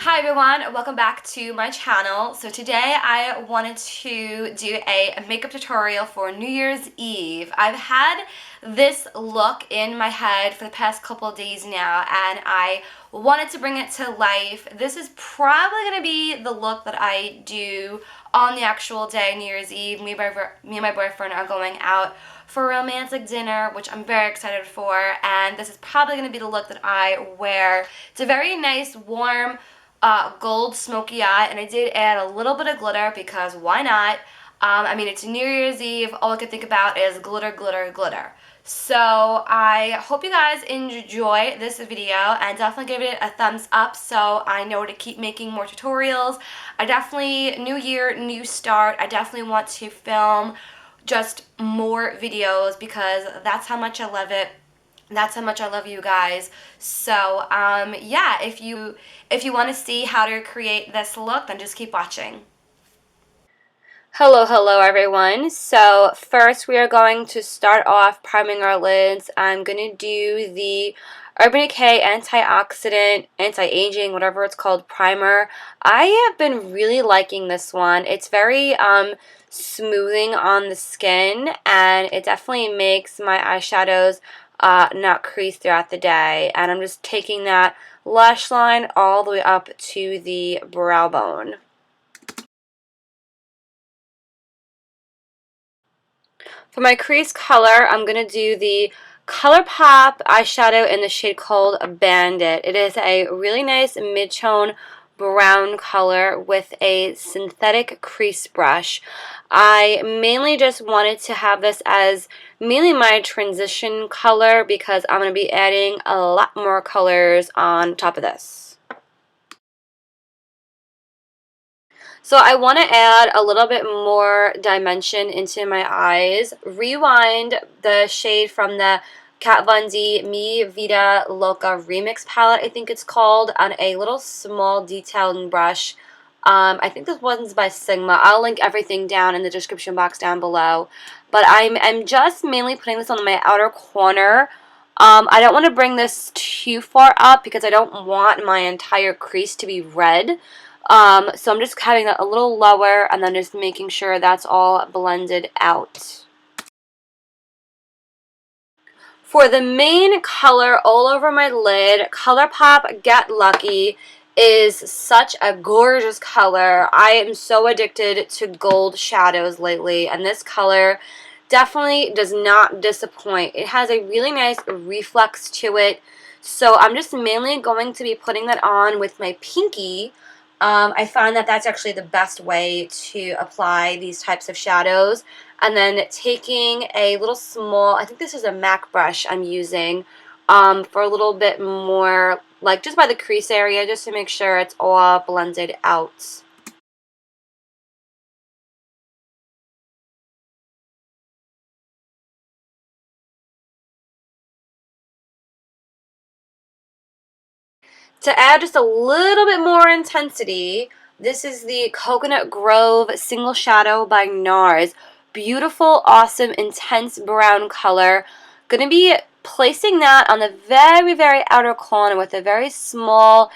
Hi everyone, welcome back to my channel. So today I wanted to do a makeup tutorial for New Year's Eve. I've had this look in my head for the past couple of days now and I wanted to bring it to life. This is probably going to be the look that I do on the actual day, New Year's Eve. Me and my boyfriend are going out for a romantic dinner, which I'm very excited for, and this is probably going to be the look that I wear. It's a very nice, warm, gold smoky eye, and I did add a little bit of glitter because why not? I mean, it's New Year's Eve. All I can think about is glitter, glitter, glitter. So I hope you guys enjoy this video and definitely give it a thumbs up so I know to keep making more tutorials. I definitely, new year, new start, I definitely want to film just more videos because that's how much I love it. That's how much I love you guys. So yeah, if you want to see how to create this look, then just keep watching. Hello everyone. So first we are going to start off priming our lids. I'm going to do the Urban Decay Anti-Aging, whatever it's called, primer. I have been really liking this one. It's very smoothing on the skin, and it definitely makes my eyeshadows not crease throughout the day. And I'm just taking that lash line all the way up to the brow bone. For my crease color, I'm going to do the Colourpop eyeshadow in the shade called Bandit. It is a really nice mid-tone brown color with a synthetic crease brush. I mainly just wanted to have this as mainly my transition color because I'm going to be adding a lot more colors on top of this. So I want to add a little bit more dimension into my eyes. Rewind the shade from the Kat Von D Me Vida Loca Remix palette, I think it's called, on a little small detailing brush. I think this one's by Sigma. I'll link everything down in the description box down below. But I'm just mainly putting this on my outer corner. I don't want to bring this too far up because I don't want my entire crease to be red. So I'm just having that a little lower and then just making sure that's all blended out. For the main color all over my lid, Colourpop Get Lucky is such a gorgeous color. I am so addicted to gold shadows lately, and this color definitely does not disappoint. It has a really nice reflex to it, so I'm just mainly going to be putting that on with my pinky. I find that that's actually the best way to apply these types of shadows. And then taking a little small, I think this is a MAC brush I'm using for a little bit more, like just by the crease area, just to make sure it's all blended out. To add just a little bit more intensity, this is the Coconut Grove Single Shadow by Nars. Beautiful, awesome, intense brown color. Going to be placing that on the very, very outer corner with a very small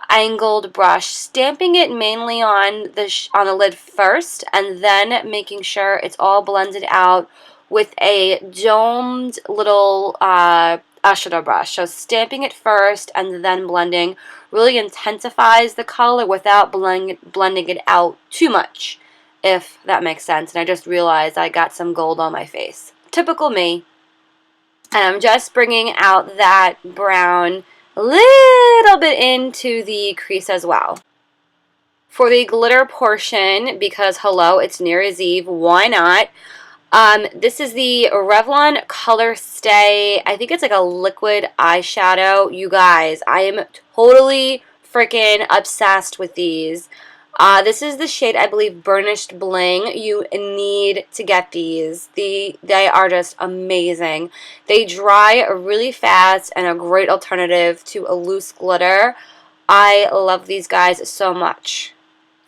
angled brush, stamping it mainly on the lid first, and then making sure it's all blended out with a domed little eyeshadow brush. So stamping it first and then blending really intensifies the color without blending it out too much, if that makes sense. And I just realized I got some gold on my face. Typical me. And I'm just bringing out that brown a little bit into the crease as well. For the glitter portion, because hello, it's New Year's Eve, why not? This is the Revlon Color Stay. I think it's like a liquid eyeshadow. You guys, I am totally freaking obsessed with these. This is the shade, I believe, Burnished Bling. You need to get these. They are just amazing. They dry really fast and a great alternative to a loose glitter. I love these guys so much.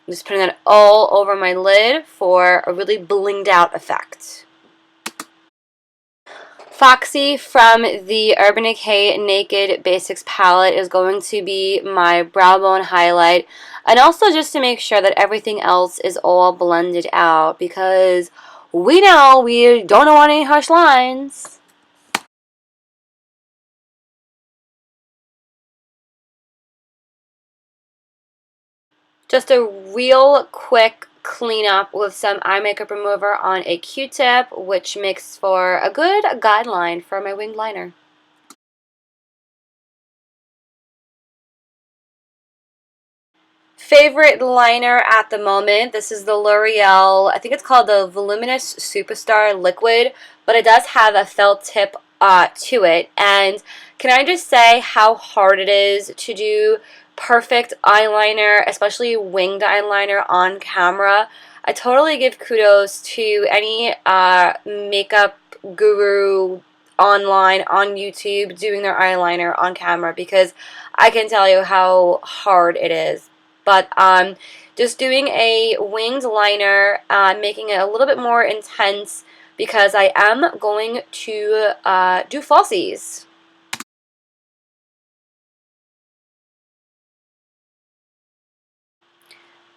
I'm just putting that all over my lid for a really blinged out effect. Foxy from the Urban Decay Naked Basics palette is going to be my brow bone highlight. And also just to make sure that everything else is all blended out, because we know we don't want any harsh lines. Just a real quick cleanup with some eye makeup remover on a Q-tip, which makes for a good guideline for my winged liner. Favorite liner at the moment, this is the L'Oreal, I think it's called the Voluminous Superstar Liquid, but it does have a felt tip to it. And can I just say how hard it is to do perfect eyeliner, especially winged eyeliner on camera. I totally give kudos to any makeup guru online on YouTube doing their eyeliner on camera, because I can tell you how hard it is. But just doing a winged liner, making it a little bit more intense because I am going to do falsies.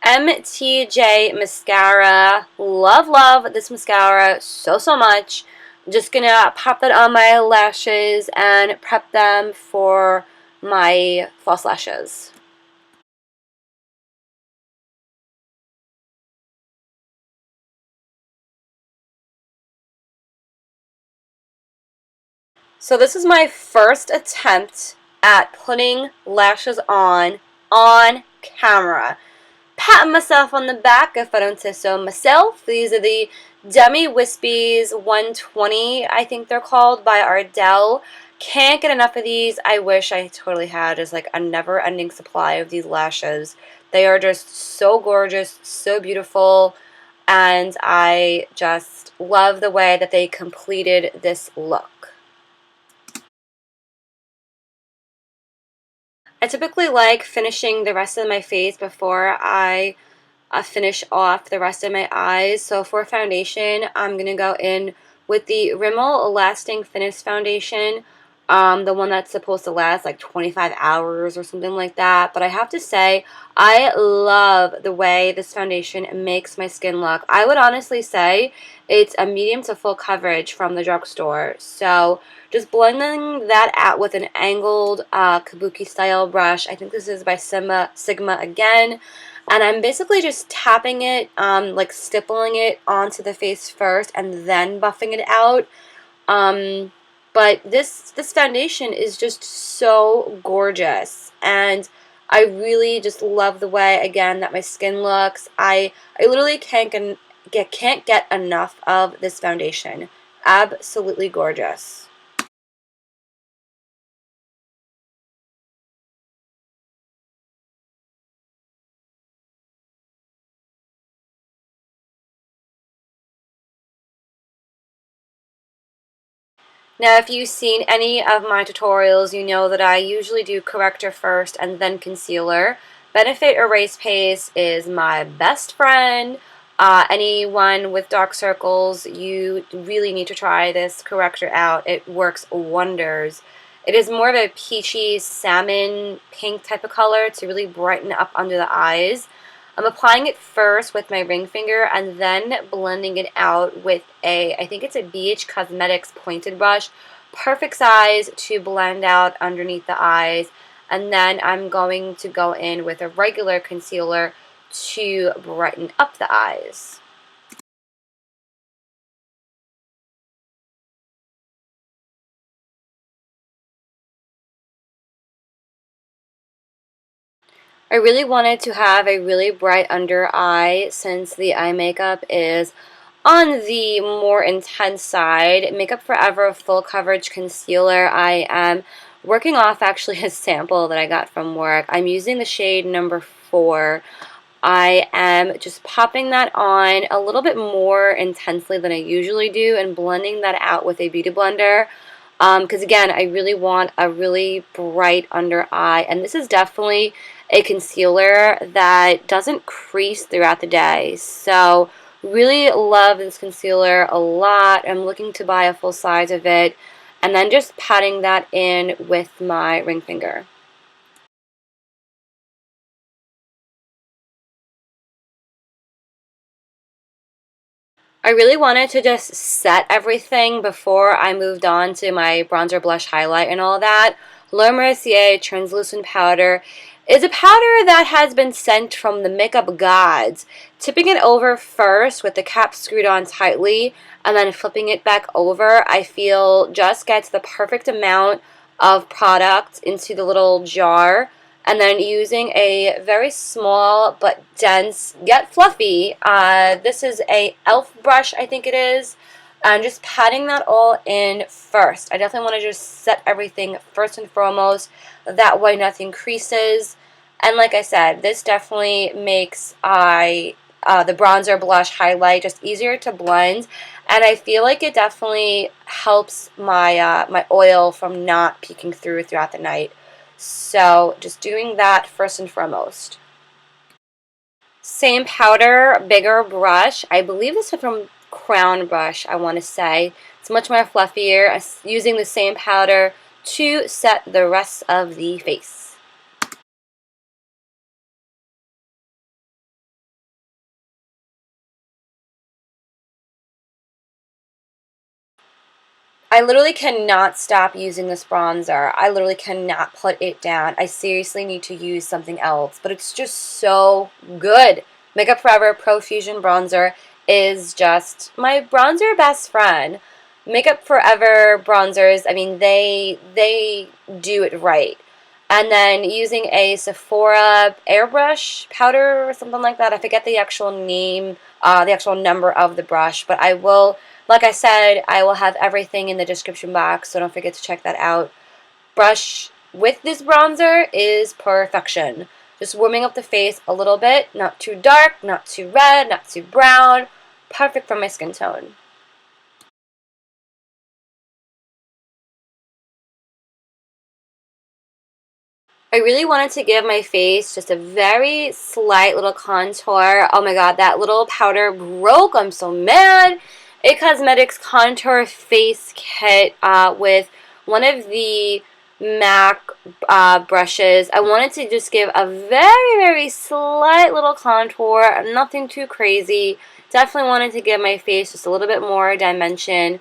MTJ Mascara. Love, love this mascara so much. Just gonna pop that on my lashes and prep them for my false lashes. So this is my first attempt at putting lashes on camera. Patting myself on the back if I don't say so myself. These are the Demi Wispies 120, I think they're called, by Arell. Can't get enough of these. I wish I totally had just like a never-ending supply of these lashes. They are just so gorgeous, so beautiful, and I just love the way that they completed this look. I typically like finishing the rest of my face before I finish off the rest of my eyes. So for foundation, I'm going to go in with the Rimmel Lasting Finish Foundation, the one that's supposed to last like 25 hours or something like that. But I have to say, I love the way this foundation makes my skin look. I would honestly say it's a medium to full coverage from the drugstore. So just blending that out with an angled kabuki style brush. I think this is by Sigma again. And I'm basically just tapping it, like stippling it onto the face first and then buffing it out. But this foundation is just so gorgeous, and I really just love the way, again, that my skin looks. I literally can't get enough of this foundation. Absolutely gorgeous. Now, if you've seen any of my tutorials, you know that I usually do corrector first and then concealer. Benefit Erase Paste is my best friend. Anyone with dark circles, you really need to try this corrector out. It works wonders. It is more of a peachy salmon pink type of color to really brighten up under the eyes. I'm applying it first with my ring finger and then blending it out with I think it's a BH Cosmetics pointed brush. Perfect size to blend out underneath the eyes. And then I'm going to go in with a regular concealer to brighten up the eyes. I really wanted to have a really bright under eye since the eye makeup is on the more intense side. Makeup Forever Full Coverage Concealer, I am working off actually a sample that I got from work. I'm using the shade number 4. I am just popping that on a little bit more intensely than I usually do and blending that out with a beauty blender. Because again, I really want a really bright under eye, and this is definitely a concealer that doesn't crease throughout the day. So really love this concealer a lot. I'm looking to buy a full size of it. and then just patting that in with my ring finger. I really wanted to just set everything before I moved on to my bronzer, blush, highlight, and all that. Le Mercier Translucent Powder is a powder that has been sent from the makeup gods. Tipping it over first with the cap screwed on tightly and then flipping it back over, I feel just gets the perfect amount of product into the little jar, and then using a very small but dense yet fluffy, this is a e.l.f. brush, I think it is, and just patting that all in first. I definitely want to just set everything first and foremost, that way nothing creases. And like I said, this definitely makes the bronzer, blush, highlight just easier to blend, and I feel like it definitely helps my my oil from not peeking throughout the night. So just doing that first and foremost. Same powder, bigger brush. I believe this is from Crown Brush, I want to say. It's much more fluffier. Using the same powder to set the rest of the face. I literally cannot stop using this bronzer. I literally cannot put it down. I seriously need to use something else, but it's just so good. Makeup Forever Pro Fusion Bronzer is just my bronzer best friend. Makeup Forever bronzers, I mean, they do it right. And then using a Sephora airbrush powder or something like that. I forget the actual name, the actual number of the brush, but I will, like I said, I will have everything in the description box, so don't forget to check that out. Brush with this bronzer is perfection. Just warming up the face a little bit, not too dark, not too red, not too brown. Perfect for my skin tone. I really wanted to give my face just a very slight little contour. Oh my god, that little powder broke. I'm so mad. A Cosmetics Contour Face Kit with one of the MAC brushes. I wanted to just give a very, very slight little contour. Nothing too crazy. Definitely wanted to give my face just a little bit more dimension.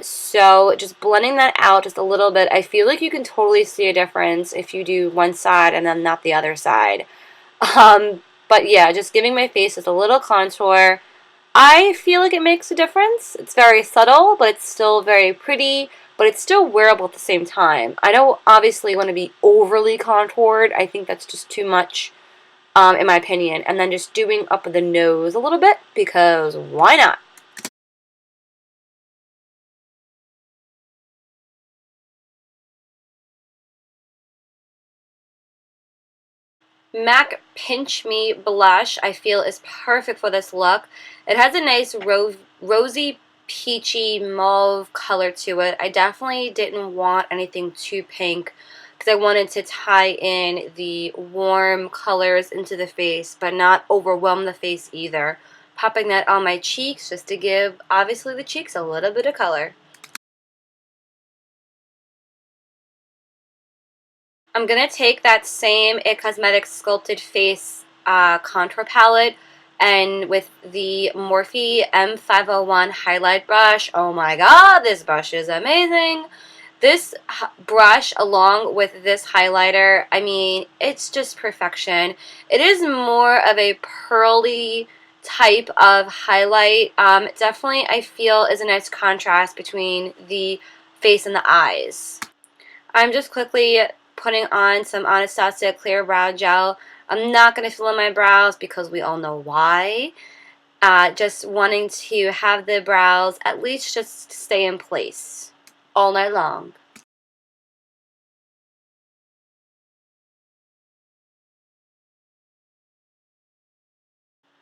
So just blending that out just a little bit, I feel like you can totally see a difference if you do one side and then not the other side. But yeah, just giving my face just a little contour. I feel like it makes a difference. It's very subtle, but it's still very pretty, but it's still wearable at the same time. I don't obviously want to be overly contoured. I think that's just too much, in my opinion. And then just doing up the nose a little bit, because why not? MAC Pinch Me blush, I feel, is perfect for this look. It has a nice rosy, peachy mauve color to it. I definitely didn't want anything too pink because I wanted to tie in the warm colors into the face but not overwhelm the face either. Popping that on my cheeks just to give, obviously, the cheeks a little bit of color. I'm going to take that same IT Cosmetics Sculpted Face contour palette, and with the Morphe M501 highlight brush, oh my god, this brush is amazing. This brush, along with this highlighter, I mean, it's just perfection. It is more of a pearly type of highlight. Definitely, I feel, is a nice contrast between the face and the eyes. I'm just quickly putting on some Anastasia Clear Brow Gel. I'm not going to fill in my brows because we all know why. Just wanting to have the brows at least just stay in place all night long.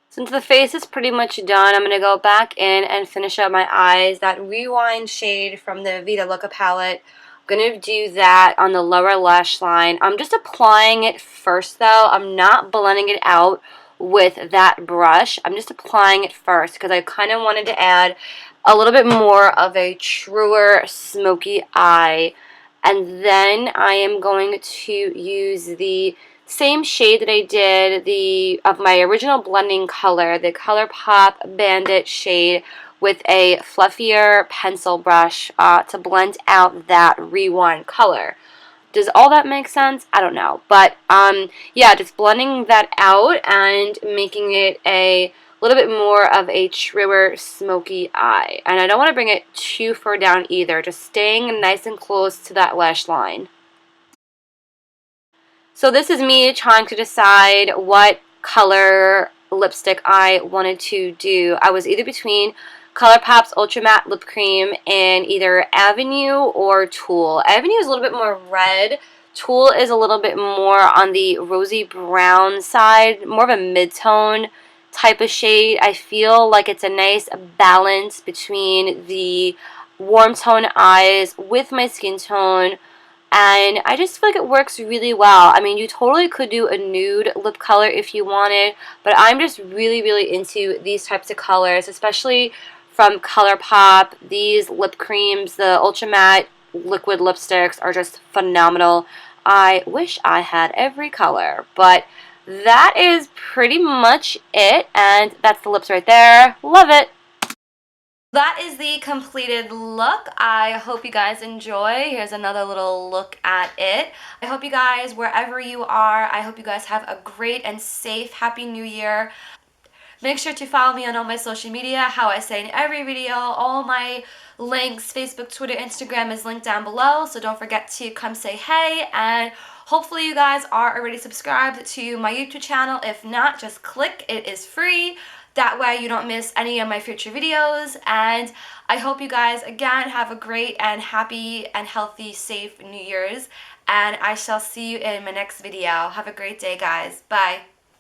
Since the face is pretty much done, I'm going to go back in and finish up my eyes. That Rewind shade from the Vida Loca palette, I'm going to do that on the lower lash line. I'm just applying it first, though. I'm not blending it out with that brush. I'm just applying it first because I kind of wanted to add a little bit more of a truer smoky eye. And then I am going to use the same shade that I did of my original blending color, the Colourpop Bandit shade, with a fluffier pencil brush to blend out that rewind color. Does all that make sense? I don't know. But, yeah, just blending that out and making it a little bit more of a truer smoky eye. And I don't want to bring it too far down either, just staying nice and close to that lash line. So this is me trying to decide what color lipstick I wanted to do. I was either between Colourpop's Ultra Matte Lip Cream and either Avenue or Tulle. Avenue is a little bit more red. Tulle is a little bit more on the rosy brown side, more of a mid-tone type of shade. I feel like it's a nice balance between the warm tone eyes with my skin tone, and I just feel like it works really well. I mean, you totally could do a nude lip color if you wanted, but I'm just really, really into these types of colors, especially from Colourpop. These lip creams, the Ultra Matte liquid lipsticks, are just phenomenal. I wish I had every color, but that is pretty much it, and that's the lips right there. Love it! That is the completed look. I hope you guys enjoy. Here's another little look at it. I hope you guys, wherever you are, I hope you guys have a great and safe Happy New Year. Make sure to follow me on all my social media. How I say in every video, all my links, Facebook, Twitter, Instagram is linked down below. So don't forget to come say hey, and hopefully you guys are already subscribed to my YouTube channel. If not, just click. It is free. That way you don't miss any of my future videos. And I hope you guys, again, have a great and happy and healthy, safe New Year's. And I shall see you in my next video. Have a great day, guys. Bye.